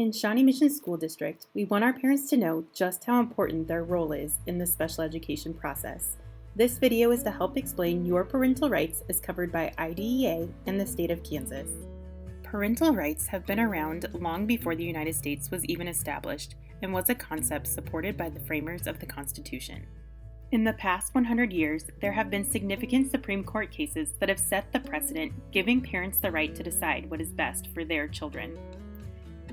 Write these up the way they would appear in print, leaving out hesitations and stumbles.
In Shawnee Mission School District, we want our parents to know just how important their role is in the special education process. This video is to help explain your parental rights as covered by IDEA and the state of Kansas. Parental rights have been around long before the United States was even established and was a concept supported by the framers of the Constitution. In the past 100 years, there have been significant Supreme Court cases that have set the precedent, giving parents the right to decide what is best for their children.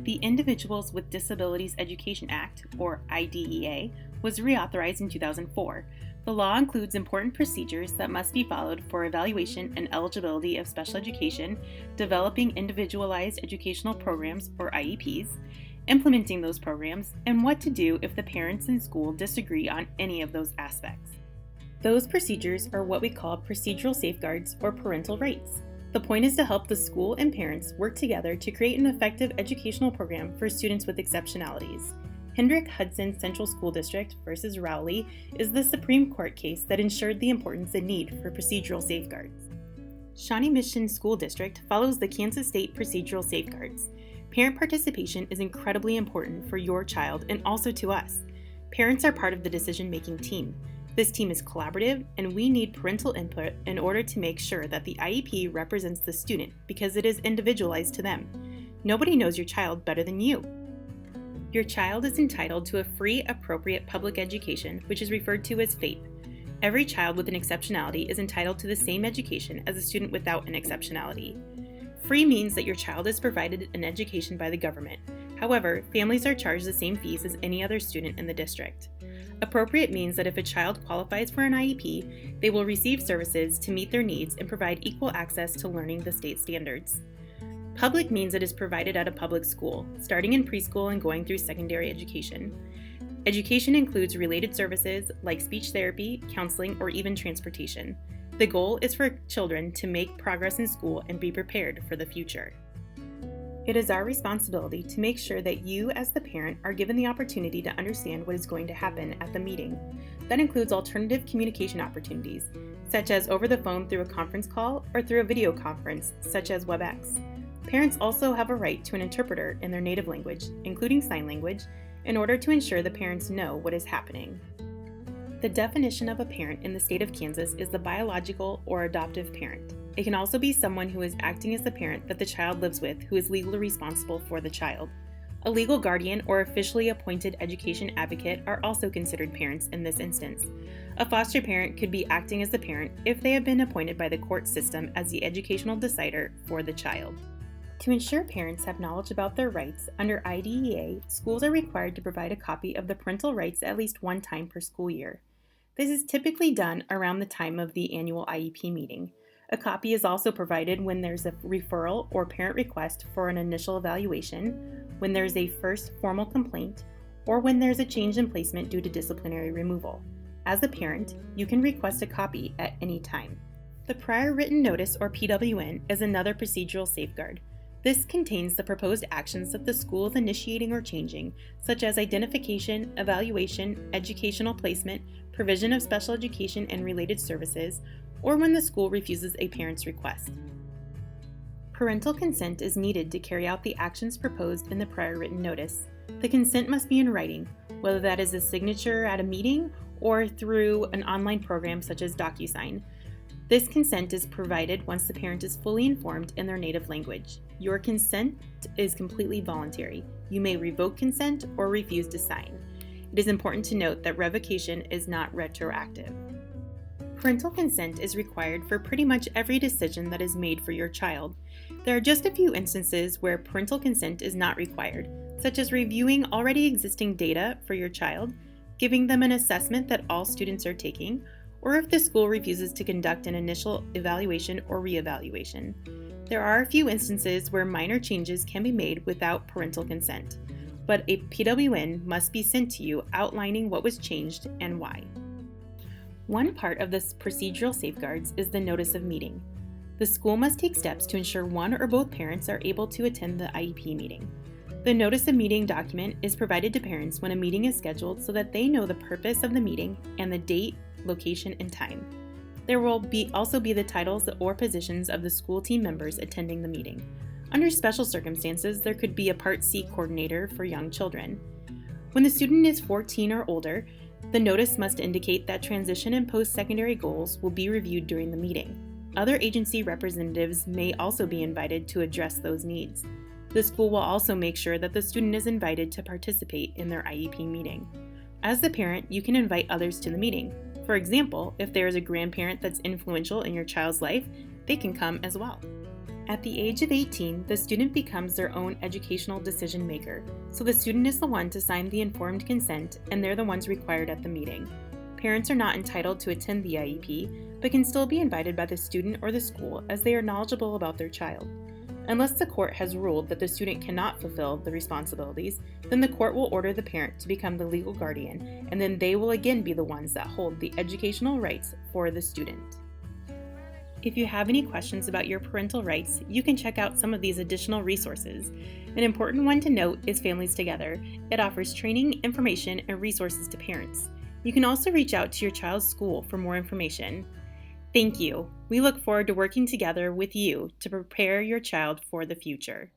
The Individuals with Disabilities Education Act, or IDEA, was reauthorized in 2004. The law includes important procedures that must be followed for evaluation and eligibility of special education, developing individualized educational programs, or IEPs, implementing those programs, and what to do if the parents in school disagree on any of those aspects. Those procedures are what we call procedural safeguards or parental rights. The point is to help the school and parents work together to create an effective educational program for students with exceptionalities. Hendrick-Hudson Central School District versus Rowley is the Supreme Court case that ensured the importance and need for procedural safeguards. Shawnee Mission School District follows the Kansas State procedural safeguards. Parent participation is incredibly important for your child and also to us. Parents are part of the decision-making team. This team is collaborative, and we need parental input in order to make sure that the IEP represents the student because it is individualized to them. Nobody knows your child better than you. Your child is entitled to a free, appropriate public education, which is referred to as FAPE. Every child with an exceptionality is entitled to the same education as a student without an exceptionality. Free means that your child is provided an education by the government. However, families are charged the same fees as any other student in the district. Appropriate means that if a child qualifies for an IEP, they will receive services to meet their needs and provide equal access to learning the state standards. Public means it is provided at a public school, starting in preschool and going through secondary education. Education includes related services like speech therapy, counseling, or even transportation. The goal is for children to make progress in school and be prepared for the future. It is our responsibility to make sure that you, as the parent, are given the opportunity to understand what is going to happen at the meeting. That includes alternative communication opportunities, such as over the phone through a conference call or through a video conference, such as WebEx. Parents also have a right to an interpreter in their native language, including sign language, in order to ensure the parents know what is happening. The definition of a parent in the state of Kansas is the biological or adoptive parent. It can also be someone who is acting as the parent that the child lives with who is legally responsible for the child. A legal guardian or officially appointed education advocate are also considered parents in this instance. A foster parent could be acting as the parent if they have been appointed by the court system as the educational decider for the child. To ensure parents have knowledge about their rights, under IDEA, schools are required to provide a copy of the parental rights at least one time per school year. This is typically done around the time of the annual IEP meeting. A copy is also provided when there's a referral or parent request for an initial evaluation, when there's a first formal complaint, or when there's a change in placement due to disciplinary removal. As a parent, you can request a copy at any time. The prior written notice, or PWN, is another procedural safeguard. This contains the proposed actions that the school is initiating or changing, such as identification, evaluation, educational placement, provision of special education and related services, or when the school refuses a parent's request. Parental consent is needed to carry out the actions proposed in the prior written notice. The consent must be in writing, whether that is a signature at a meeting or through an online program such as DocuSign. This consent is provided once the parent is fully informed in their native language. Your consent is completely voluntary. You may revoke consent or refuse to sign. It is important to note that revocation is not retroactive. Parental consent is required for pretty much every decision that is made for your child. There are just a few instances where parental consent is not required, such as reviewing already existing data for your child, giving them an assessment that all students are taking, or if the school refuses to conduct an initial evaluation or reevaluation. There are a few instances where minor changes can be made without parental consent, but a PWN must be sent to you outlining what was changed and why. One part of this procedural safeguards is the notice of meeting. The school must take steps to ensure one or both parents are able to attend the IEP meeting. The notice of meeting document is provided to parents when a meeting is scheduled so that they know the purpose of the meeting and the date, location, and time. There will also be the titles or positions of the school team members attending the meeting. Under special circumstances, there could be a Part C coordinator for young children. When the student is 14 or older, the notice must indicate that transition and post-secondary goals will be reviewed during the meeting. Other agency representatives may also be invited to address those needs. The school will also make sure that the student is invited to participate in their IEP meeting. As the parent, you can invite others to the meeting. For example, if there is a grandparent that's influential in your child's life, they can come as well. At the age of 18, the student becomes their own educational decision maker, so the student is the one to sign the informed consent and they're the ones required at the meeting. Parents are not entitled to attend the IEP, but can still be invited by the student or the school as they are knowledgeable about their child. Unless the court has ruled that the student cannot fulfill the responsibilities, then the court will order the parent to become the legal guardian, and then they will again be the ones that hold the educational rights for the student. If you have any questions about your parental rights, you can check out some of these additional resources. An important one to note is Families Together. It offers training, information, and resources to parents. You can also reach out to your child's school for more information. Thank you. We look forward to working together with you to prepare your child for the future.